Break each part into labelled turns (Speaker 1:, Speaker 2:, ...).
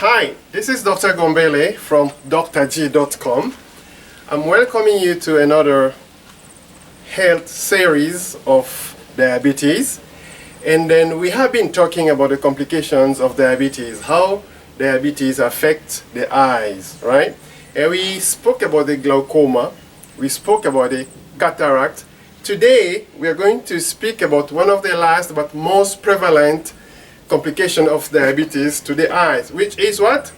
Speaker 1: Hi, this is Dr. Gombele from drg.com. I'm welcoming you to another health series of diabetes. And then we have been talking about the complications of diabetes, how diabetes affects the eyes, right? And we spoke about the glaucoma, we spoke about the cataract. Today, we are going to speak about one of the last but most prevalent complication of diabetes to the eyes, which is what?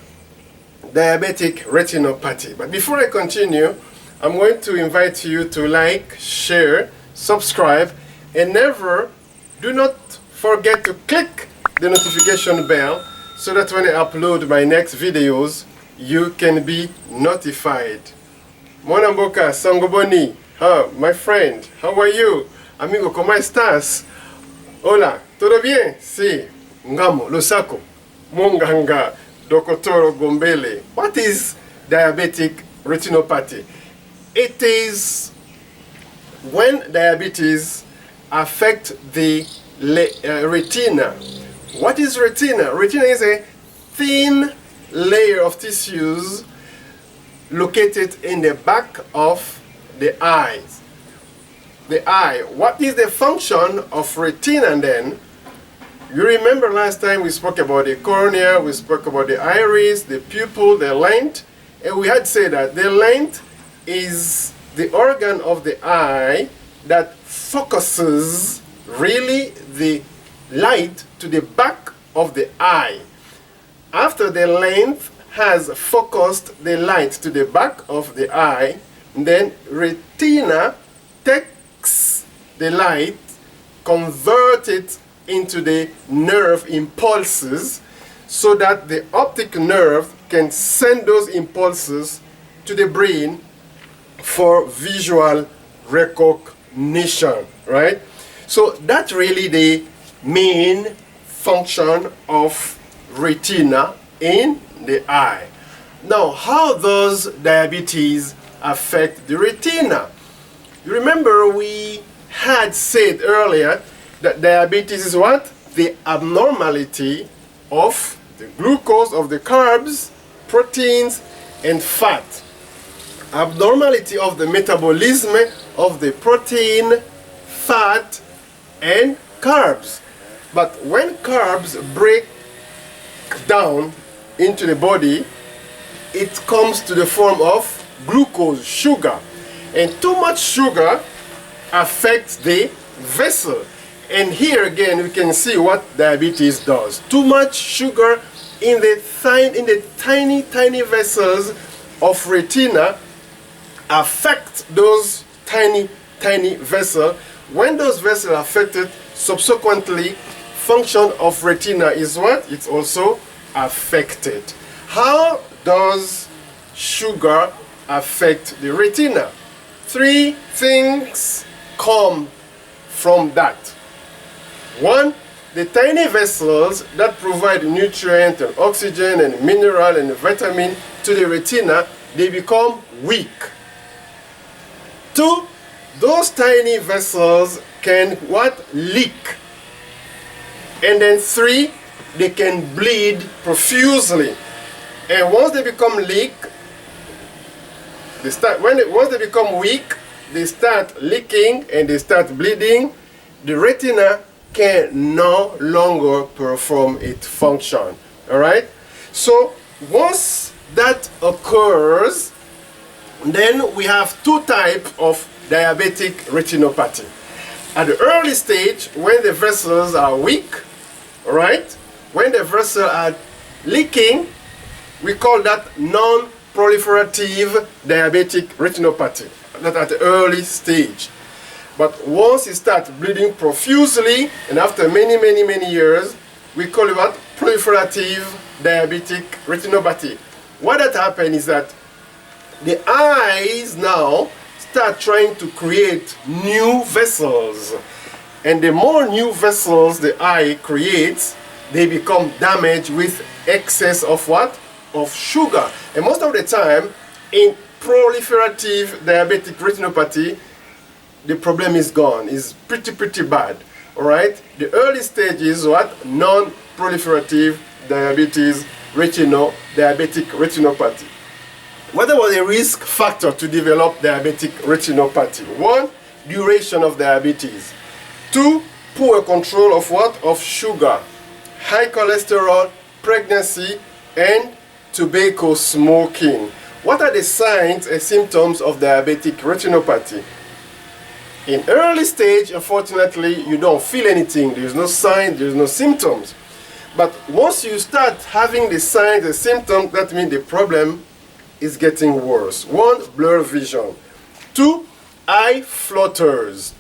Speaker 1: Diabetic retinopathy. But before I continue, I'm going to invite you to like, share, subscribe, and do not forget to click the notification bell so that when I upload my next videos, you can be notified. Mwana mboka, sangoboni, my friend, how are you? Amigo, ¿cómo estás? Hola, ¿todo bien? Sí. Ngamo, Lusako, Munganga, Dr. Gombele. What is diabetic retinopathy? It is when diabetes affects the retina. What is retina? Retina is a thin layer of tissues located in the back of the eyes. The eye. What is the function of retina then? You remember last time we spoke about the cornea, we spoke about the iris, the pupil, the lens, and we had said that the lens is the organ of the eye that focuses really the light to the back of the eye. After the lens has focused the light to the back of the eye, then retina takes the light, converts it into the nerve impulses so that the optic nerve can send those impulses to the brain for visual recognition, right? So that's really the main function of retina in the eye. Now, how does diabetes affect the retina? You remember we had said earlier that diabetes is what? The abnormality of the glucose, of the carbs, proteins, and fat. Abnormality of the metabolism of the protein, fat, and carbs. But when carbs break down into the body, it comes to the form of glucose, sugar. And too much sugar affects the vessel. And here again we can see what diabetes does. Too much sugar in the tiny vessels of retina affect those tiny vessels. When those vessels are affected, subsequently function of retina is what? It's also affected. How does sugar affect the retina? Three things come from that. One, the tiny vessels that provide nutrient and oxygen and mineral and vitamin to the retina, they become weak. Two, those tiny vessels can what? Leak. And then three, they can bleed profusely. And once they become leak, once they become weak, they start leaking and they start bleeding. The retina can no longer perform its function. All right? So once that occurs, then we have two types of diabetic retinopathy. At the early stage, when the vessels are weak, all right, when the vessels are leaking, we call that non-proliferative diabetic retinopathy. That at the early stage. But once it starts bleeding profusely, and after many years, we call it what? Proliferative diabetic retinopathy. What that happens is that the eyes now start trying to create new vessels. And the more new vessels the eye creates, they become damaged with excess of what? Of sugar. And most of the time, in proliferative diabetic retinopathy, the problem is gone. It's pretty bad. All right? The early stage is what? Non-proliferative diabetes diabetic retinopathy. What about the risk factor to develop diabetic retinopathy? 1, duration of diabetes. 2, poor control of what? Of sugar, high cholesterol, pregnancy, and tobacco smoking. What are the signs and symptoms of diabetic retinopathy? In early stage, unfortunately, you don't feel anything. There's no sign, there's no symptoms. But once you start having the signs and symptoms, that means the problem is getting worse. 1, blurred vision. 2, eye flutters.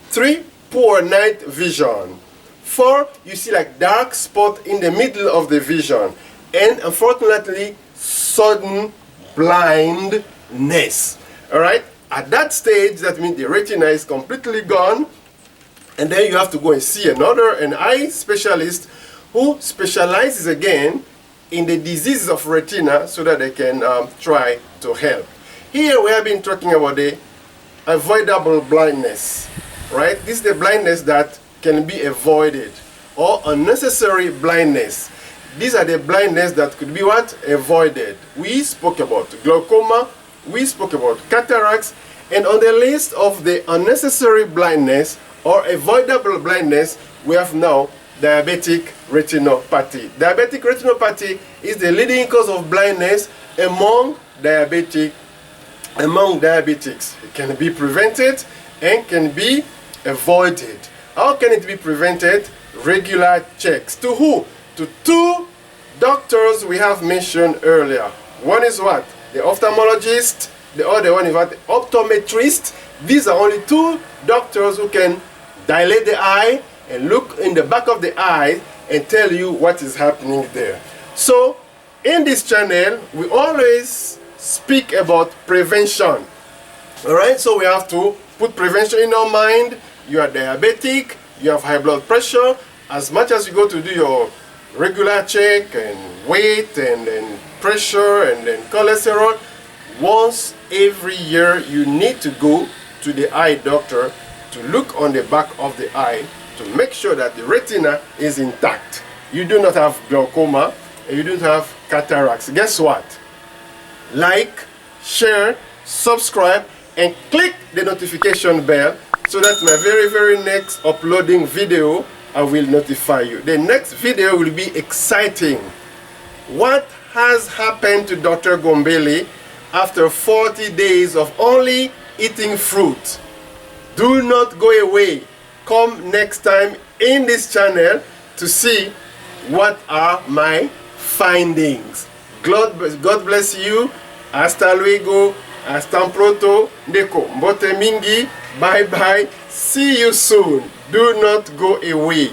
Speaker 1: 3, poor night vision. 4, you see like dark spot in the middle of the vision. And unfortunately, sudden blindness. Alright? At that stage, that means the retina is completely gone. And then you have to go and see an eye specialist who specializes again in the diseases of retina so that they can try to help. Here we have been talking about the avoidable blindness, right? This is the blindness that can be avoided, or unnecessary blindness. These are the blindness that could be what? Avoided. We spoke about glaucoma, we spoke about cataracts, and on the list of the unnecessary blindness or avoidable blindness, we have now diabetic retinopathy. Diabetic retinopathy is the leading cause of blindness among diabetics. It can be prevented and can be avoided. How can it be prevented? Regular checks. To who? To 2 doctors we have mentioned earlier. One is what? The ophthalmologist. The other one is what? The optometrist. These are only 2 doctors who can dilate the eye and look in the back of the eye and tell you what is happening there. So in this channel we always speak about prevention. Alright, so we have to put prevention in our mind. You are diabetic, you have high blood pressure. As much as you go to do your regular check and weight and then pressure and then cholesterol, once every year you need to go to the eye doctor to look on the back of the eye to make sure that the retina is intact. You do not have glaucoma and you don't have cataracts. Guess what? Like, share, subscribe, and click the notification bell so that my very next uploading video, I will notify you. The next video will be exciting. What has happened to Dr. Gombele after 40 days of only eating fruit? Do not go away. Come next time in this channel to see what are my findings. God bless you. Hasta luego. Hasta pronto. Ndeko. Mbote mingi. Bye bye. See you soon. Do not go away.